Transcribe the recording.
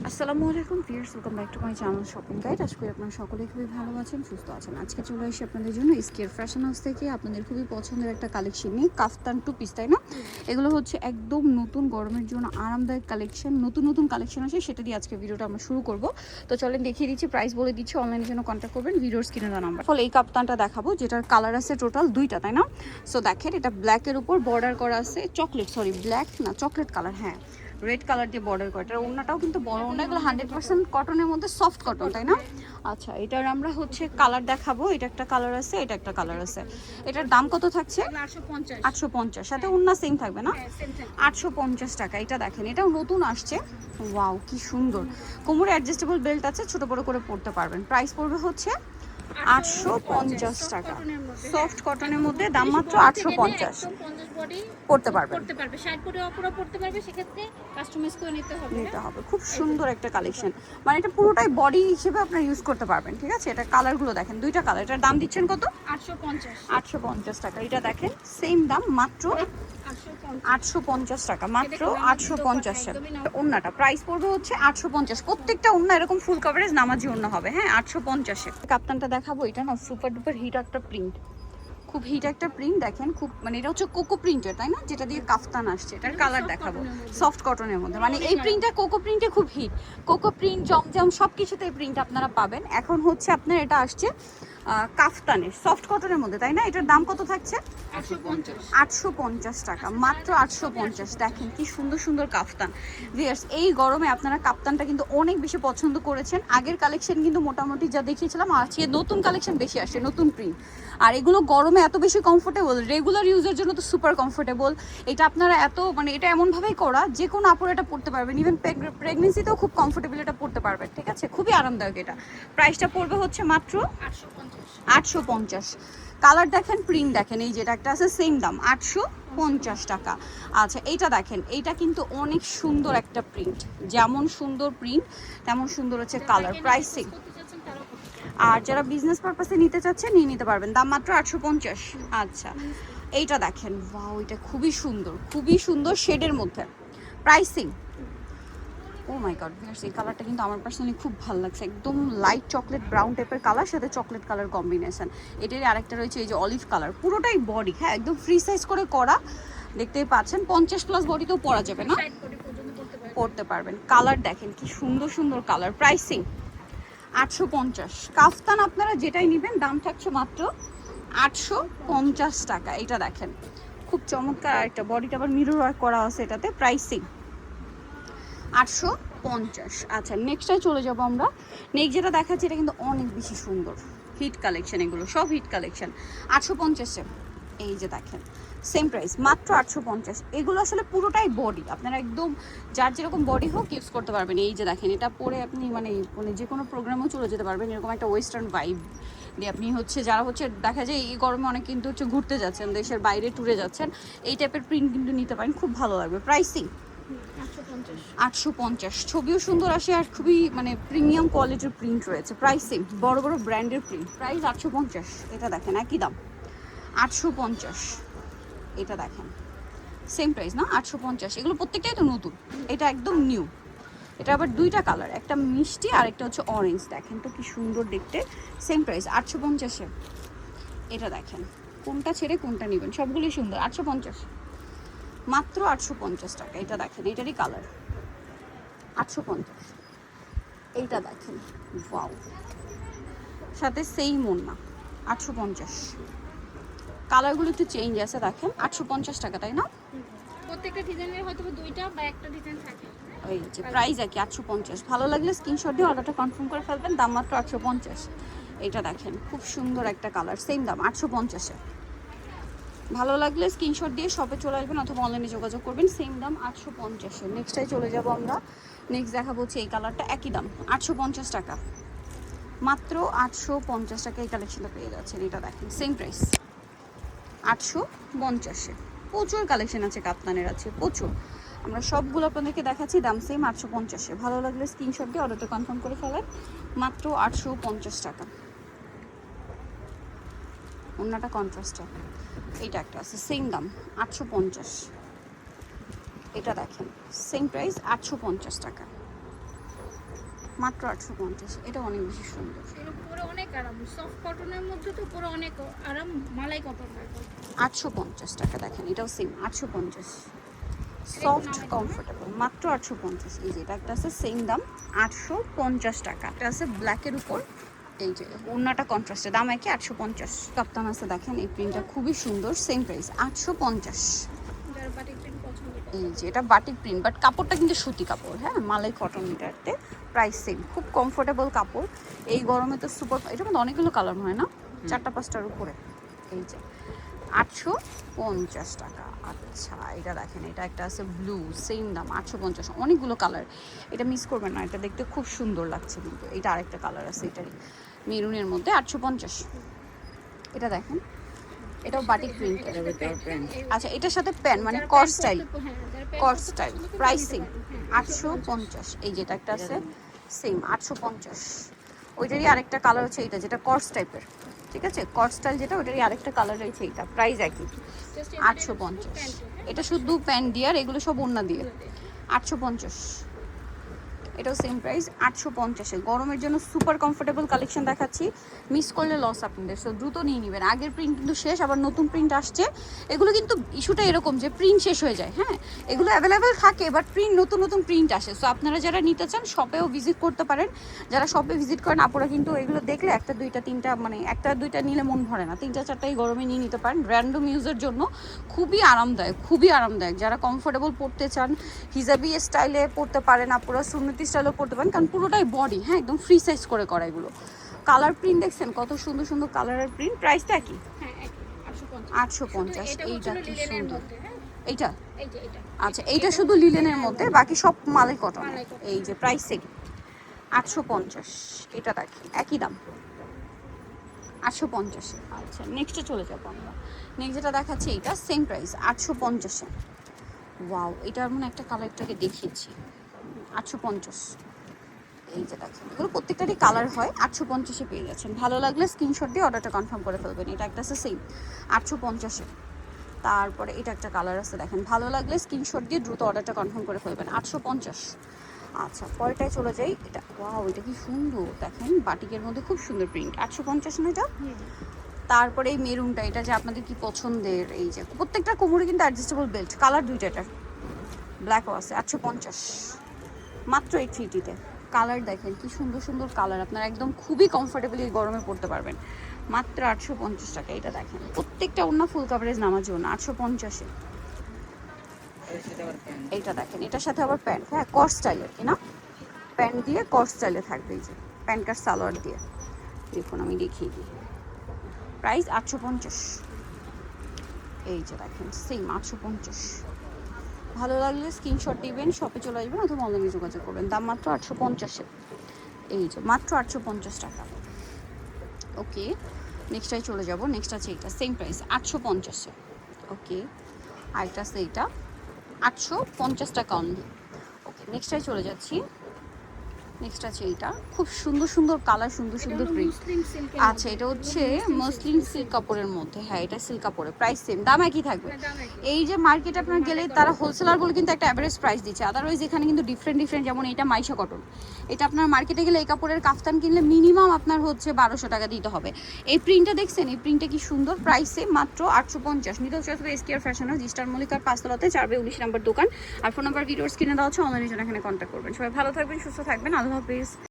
আসসালামু আলাইকুম viewers, welcome back to my channel shopping guide. আশা করি আপনারা সকলেই খুবই ভালো আছেন, সুস্থ আছেন। আজকে চলে এসে আপনাদের জন্য স্কেয়ার ফ্যাশন হাউস থেকে আপনাদের খুবই পছন্দের একটা কালেকশন নিয়ে, কাফতান টু পিস, তাই না? এগুলো হচ্ছে একদম নতুন, গরমের জন্য আরামদায়ক কালেকশন। নতুন নতুন কালেকশন আছে, সেটা দিয়ে আজকে ভিডিওটা আমরা শুরু করব। তো চলেন দেখিয়ে দিচ্ছি, প্রাইস বলে দিচ্ছি, অনলাইনের জন্য কন্ট্যাক্ট করবেন ভিডিওর স্ক্রিনে দেওয়া নাম্বার। ফলে এই কাপ্তানটা দেখাবো, যেটার কালার আছে টোটাল দুইটা, তাই না? সো দেখেন, এটা ব্ল্যাকের উপর বর্ডার করা আছে চকলেট, সরি ব্ল্যাক না চকলেট কালার, হ্যাঁ রেড কালার দিয়ে বর্ডার করা। এটার ওড়নাটাও কিন্তু বড় ওড়না, এগুলো 100% কটনের মধ্যে, সফট কটন, তাই না? আচ্ছা, এটার আমরা হচ্ছে কালার দেখাবো। এটা একটা কালার আছে, এটা একটা কালার আছে। এটার দাম কত থাকছে? 850। সাথে ওড়না সেম থাকবে না? 850 টাকা। এটা দেখেন, এটাও নতুন আসছে। ওয়াও, কি সুন্দর। কোমরে অ্যাডজাস্টেবল বেল্ট আছে, ছোট বড় করে পরতে পারবেন। প্রাইস পড়বে হচ্ছে 850 টাকা। সফট কটনের মধ্যে, দাম মাত্র 850। পড়তে পারবে, সেক্ষেত্রে কাস্টমাইজ করে নিতে হবে। খুব সুন্দর একটা কালেকশন, মানে এটা পুরোটাই বডি হিসেবে আপনারা ইউজ করতে পারবেন। ঠিক আছে, এটা কালারগুলো দেখেন, দুইটা কালার। এটার দাম দিচ্ছেন কত? 850 টাকা। এটা দেখেন, সেম দাম, মাত্র 850 টাকা, মাত্র 850 টাকা। ওন্নাটা প্রাইস পড়বে হচ্ছে 850। প্রত্যেকটা ওন্না এরকম ফুল কভারেজ নামাজি ওন্না হবে, হ্যাঁ 850-এ। কাপ্তানটা দেখাবো, এটা না সুপার ডুপার হিট একটা প্রিন্ট, খুব হিট একটা প্রিন্ট। দেখেন, খুব মানে এটা হচ্ছে কোকো প্রিন্টের, তাই না? যেটা দিয়ে কাফতান আসছে। এটার কালার দেখাবো, সফট কটনের মধ্যে। মানে এই প্রিন্টটা কোকো প্রিন্টে খুব হিট। কোকো প্রিন্ট, জমজম সব কিছুতে এই প্রিন্ট আপনারা পাবেন। এখন হচ্ছে আপনার এটা আসছে কাফতানের সফট কটনের মধ্যে, তাই না? এটার দাম কত থাকছে? 850 টাকা, মাত্র 850। দেখেন কি সুন্দর সুন্দর কাফতান। ভিউয়ার্স, এই গরমে আপনারা কাফতানটা কিন্তু অনেক বেশি পছন্দ করেছেন। আগের কালেকশন কিন্তু মোটামুটি যা দেখিয়েছিলাম, আজকে নতুন কালেকশন বেশি আসে, নতুন প্রিন্ট। আর এগুলো গরমে এত বেশি কমফোর্টেবল, রেগুলার ইউজের জন্য তো সুপার কমফোর্টেবল। এটা আপনারা এত মানে এটা এমনভাবেই করা, যে কোনো আপুর এটা পড়তে পারবেন। ইভেন প্রেগনেন্সিতেও খুব কমফোর্টেবল এটা পড়তে পারবেন। ঠিক আছে, খুবই আরামদায়ক। এটা প্রাইসটা পড়বে হচ্ছে মাত্র 850। কালার দেখেন, প্রিন্ট দেখেন, এই যেটা একটা আছে সেম দাম 850 টাকা। আচ্ছা, এইটা দেখেন, এইটা কিন্তু অনেক সুন্দর একটা প্রিন্ট। যেমন সুন্দর প্রিন্ট, তেমন সুন্দর হচ্ছে কালার। প্রাইসিং, আর যারা বিজনেস পারপাসে নিতে চাচ্ছে নিয়ে নিতে পারবেন, দাম মাত্র 850। আচ্ছা, এইটা দেখেন, ওয়াও, এটা খুবই সুন্দর, খুবই সুন্দর শেডের মধ্যে। প্রাইসিং, ও মাই গড ভিউয়ার্স, এই কালারটা কিন্তু আমার পার্সোনালি খুব ভালো লাগছে। একদম লাইট চকলেট ব্রাউন টাইপের কালার, সাথে চকলেট কালার কম্বিনেশন। এটারই আরেকটা রয়েছে এই যে অলিভ কালার, পুরোটাই বডি, হ্যাঁ একদম ফ্রি সাইজ করে করা, দেখতেই পাচ্ছেন। 50+ বডিতেও পরা যাবে না? পরতে পারবেন। কালার দেখেন কি সুন্দর সুন্দর কালার। প্রাইসিং 850। কাফতান আপনারা যেটাই নেবেন দাম থাকছে মাত্র 850 টাকা। এটা দেখেন, খুব চমৎকার একটা, বডিটা আবার মিরর ওয়ার্ক করা আছে এটাতে। প্রাইসিং 850। আচ্ছা, নেক্সটটাই চলে যাবো আমরা। নেক্সট যেটা দেখাচ্ছি, এটা কিন্তু অনেক বেশি সুন্দর, হিট কালেকশন। এগুলো সব হিট কালেকশন। 850-এ এই যে দেখেন, সেম প্রাইস, মাত্র 850। এগুলো আসলে পুরোটাই বডি, আপনারা একদম যার যেরকম বডি হোক ইউজ করতে পারবেন। এই যে দেখেন, এটা পরে আপনি মানে যে কোনো প্রোগ্রামেও চলে যেতে পারবেন। এরকম একটা ওয়েস্টার্ন ভাইব দিয়ে আপনি হচ্ছে, যারা হচ্ছে দেখা যায় এই গরমে অনেক কিন্তু হচ্ছে ঘুরতে যাচ্ছেন, দেশের বাইরে ট্যুরে যাচ্ছেন, এই টাইপের প্রিন্ট কিন্তু নিতে পারেন, খুব ভালো লাগবে। প্রাইসিং 850। ছবিও সুন্দর আসে, আর খুবই মানে প্রিমিয়াম কোয়ালিটির প্রিন্ট রয়েছে। প্রাইসিং, বড় বড় ব্র্যান্ডের প্রিন্ট। প্রাইস 850। এটা দেখেন, একই দাম 850। এটা দেখেন, সেম প্রাইস না? 850। এগুলো প্রত্যেকটাই তো নতুন, এটা একদম নিউ। এটা আবার দুইটা কালার, একটা মিষ্টি আর একটা হচ্ছে অরেঞ্জ। দেখেন তো কি সুন্দর দেখতে। সেম প্রাইস 850-এ। এটা দেখেন, কোনটা ছেড়ে কোনটা নেবেন, সবগুলোই সুন্দর। 850, মাত্র 850 টাকা। এটা দেখেন, এটারই কালার 850। এইটা দেখেন, ওয়াও, সাথে সেই ওড়না 850। কালারগুলো একটু চেঞ্জ আছে, দেখেন 850 টাকা, তাই না? প্রত্যেকটা ডিজাইনের হয়তো দুইটা বা একটা ডিজাইন থাকে। ওই যে প্রাইস আর কি 850। ভালো লাগলে স্ক্রিনশট দিয়ে অর্ডারটা কনফার্ম করে ফেলবেন, দাম মাত্র 850। এটা দেখেন, খুব সুন্দর একটা কালার, সেম দাম 850-এ। ভালো লাগলে স্ক্রিনশট দিয়ে শপে চলে আসবেন অথবা অনলাইনে যোগাযোগ করবেন, সেম দাম 850-এ। নেক্সটটাই চলে যাব আমরা। নেক্সট দেখাবো হচ্ছে এই কালারটা, একই দাম 850 টাকা, মাত্র 850 টাকা এই কালেকশনটা পেয়ে যাচ্ছেন। এটা দেখেন, সেম প্রাইস 850-এ। প্রচুর কালেকশন আছে, কাপ্তানের আছে প্রচুর। আমরা সবগুলো আপনাদেরকে দেখাচ্ছি, দাম সেম 850-এ। ভালো লাগলে স্ক্রিনশট দিয়ে অর্ডারটা কনফার্ম করে ফেলেন, মাত্র 850 টাকা। অন্যটা কন্ট্রাস্টে, এইটা একটা আছে সেম দাম 850। এটা দেখেন, সেম প্রাইস 850 টাকা। মাত্র 850। এটা অনেক বেশি সুন্দর। এর উপরে অনেক আরাম, সফট কটনের মধ্যে তো পুরো অনেক আরাম, মালাই কটন। 850 টাকা দেখেন, এটাও সেম 850, সফট কমফোর্টেবল, মাত্র 850। এই যে এটা একটা আছে সেম দাম 850 টাকা। এটা আছে ব্ল্যাকের উপর, এই যে ওড়নাটা কন্ট্রাস্টে, দাম একই 850। কাপ্তান আছে দেখেন, এই প্রিন্টটা খুবই সুন্দর, সেম প্রাইস 850। যার বাটিক প্রিন্ট পছন্দ করে। এই যে এটা বাটিক প্রিন্ট, বাট কাপড়টা কিন্তু সুতি কাপড়, হ্যাঁ মালাই কটন। এটাতে প্রাইস সেম, খুব কমফোর্টেবল কাপড়। এই গরমে তো সুপার। এটার মধ্যে অনেকগুলো কালার হয় না, 4-5টার উপরে। এই যে 850 টাকা। আচ্ছা এটা দেখেন, এটা একটা আছে ব্লু, সেম দাম 850, অনেকগুলো কালার। এটা মিস করবেন না, এটা দেখতে খুব সুন্দর লাগছে। কিন্তু এটা আরেকটা কালার আছে, এটারই মেরুনের মধ্যে 850। এটা দেখেন, এটাও বাটিক প্রিন্ট। আচ্ছা এটার সাথে প্যান মানে কর স্টাইল, কর স্টাইল, প্রাইসিং 850। এই যেটা একটা আছে সেম 850। ওইটারই আরেকটা কালার হচ্ছে এইটা, যেটা কর্স টাইপের, ঠিক আছে, কর স্টাইল যেটা, ওইটারই আরেকটা কালার রয়েছে। এইটা প্রাইস একই 850। এটা শুধু প্যান্ট দিয়ে, আর এগুলো সব ওড়না দিয়ে 850। এটাও সেম প্রাইস 850। গরমের জন্য সুপার কমফোর্টেবল কালেকশন দেখাচ্ছি, মিস করলে লস আপনাদের, সো দ্রুত নিয়ে নেবেন। আগের প্রিন্ট কিন্তু শেষ, আবার নতুন প্রিন্ট আসছে। এগুলো কিন্তু ইস্যুটা এরকম যে প্রিন্ট শেষ হয়ে যায়, হ্যাঁ এগুলো অ্যাভেলেবেল থাকে, বাট প্রিন্ট নতুন নতুন প্রিন্ট আসে। সো আপনারা যারা নিতে চান শপেও ভিজিট করতে পারেন। যারা শপে ভিজিট করেন আপুরা কিন্তু এগুলো দেখলে একটা দুইটা তিনটা, মানে একটা দুইটা নিলে মন ভরে না, 3-4টাই গরমে নিয়ে নিতে পারেন। র্যান্ডম ইউজের জন্য খুবই আরামদায়ক, খুবই আরামদায়ক। যারা কমফোর্টেবল পড়তে চান, হিজাবি স্টাইলে পড়তে পারেন আপুরা, সুন্নতি স্টাইলও পড়তে পারেন, কারণ পুরোটাই বডি, হ্যাঁ একদম ফ্রি সাইজ করে করা। এগুলো কালার প্রিন্ট দেখছেন কত সুন্দর সুন্দর কালারের প্রিন্ট। প্রাইসটা কি? হ্যাঁ 850। এইটা কি সুন্দর, এইটা এই যে এটা। আচ্ছা এইটা শুধু লিলেনের মধ্যে, বাকি সব মালাই কটন। এই যে প্রাইস 850। এটা দেখি একই দাম 850। আচ্ছা নেক্সটে চলে যাবো আমরা। নেক্সট যেটা দেখাচ্ছি এইটা সেম প্রাইস 850। ওয়াও, এটার মনে একটা কালারটাকে দেখিয়েছি 850। এই যে দেখেন, এগুলো প্রত্যেকটারই কালার হয়। 850-এ পেয়ে যাচ্ছেন। ভালো লাগলে স্ক্রিনশট দিয়ে অর্ডারটা কনফার্ম করে ফেলবেন। এটা একটা আছে সেম 850-এ। তারপরে এটা একটা কালার আছে দেখেন, ভালো লাগলে স্ক্রিনশট দিয়ে দ্রুত অর্ডারটা কনফার্ম করে ফেলবেন 850। আচ্ছা পরেরটায় চলে যাই। এটা ওয়াও, এটা কি সুন্দর দেখেন, বাটিকের মধ্যে খুব সুন্দর প্রিন্ট। 850 না এটা? তারপরে এই মেরুনটা, এটা যে আপনাদের কি পছন্দের। এই যে প্রত্যেকটা কোমরে কিন্তু অ্যাডজাস্টেবল বেল্ট, কালার দুইটা, এটার ব্ল্যাকও আছে। 850 মাত্র 850-তে। কালার দেখেন কি সুন্দর সুন্দর কালার, আপনারা একদম খুবই কমফোর্টেবলি এই গরমে পড়তে পারবেন মাত্র 850 টাকা। এটা দেখেন প্রত্যেকটা অন্য ফুল কভারেজ নামার জন্য 850-এ। এইটা দেখেন, এটার সাথে আবার প্যান্ট, হ্যাঁ কর স্টাইলের কিনা, প্যান্ট দিয়ে কর স্টাইলে থাকবে। এই যে প্যান্ট কাট সালোয়ার দিয়ে, দেখুন আমি দেখিয়ে দিই। প্রাইস 850। এই যে দেখেন সেম 850। ভালো লাগলে স্ক্রিনশট দিবেন, শপে চলে আসবেন অথবা অনলাইনে যোগাযোগ করবেন। দাম মাত্র 850-এ। এই যে মাত্র 850 টাকা। ওকে নেক্সটটাই চলে যাব। নেক্সট আছে এইটা সেম প্রাইস 850-এ। ওকে আরেকটা আছে এইটা 850 টাকা অনলি। ওকে নেক্সটটাই চলে যাচ্ছি। নেক্সট আছে এইটা, খুব সুন্দর সুন্দর কালার, সুন্দর সুন্দর প্রিন্ট। আচ্ছা এটা হচ্ছে মসলিন সিল্ক কাপড়ের মধ্যে, হ্যাঁ এটা সিল্ক কাপড়ের, প্রাইস সেম, দাম একই থাকবে। এই যে মার্কেটে আপনার গেলে তারা হোলসেলার বলে কিন্তু একটা অ্যাভারেজ প্রাইস দিচ্ছে, আদারওয়াইজ এখানে কিন্তু ডিফারেন্ট ডিফারেন্ট। যেমন এটা মাইশা কটন, এটা আপনার মার্কেটে গেলে এই কাপড়ের কাফতান কিনলে মিনিমাম আপনার হচ্ছে 1200 টাকা দিতে হবে। এই প্রিন্টটা দেখছেন, এই প্রিন্টটা কি সুন্দর, প্রাইস সেম মাত্র 850। নিতে হচ্ছে এসকেআর ফ্যাশন হাউস, স্টার মল্লিকার 5তলাতে 4/19 নম্বর দোকান। আর ফোন নাম্বার ভিডিওস কিনে দেওয়া হচ্ছে, অনলাইনে জন্য এখানে কন্ট্যাক্ট করবেন। সবাই ভালো থাকবেন, সুস্থ থাকবেন, আল্লাহ হাফিজ।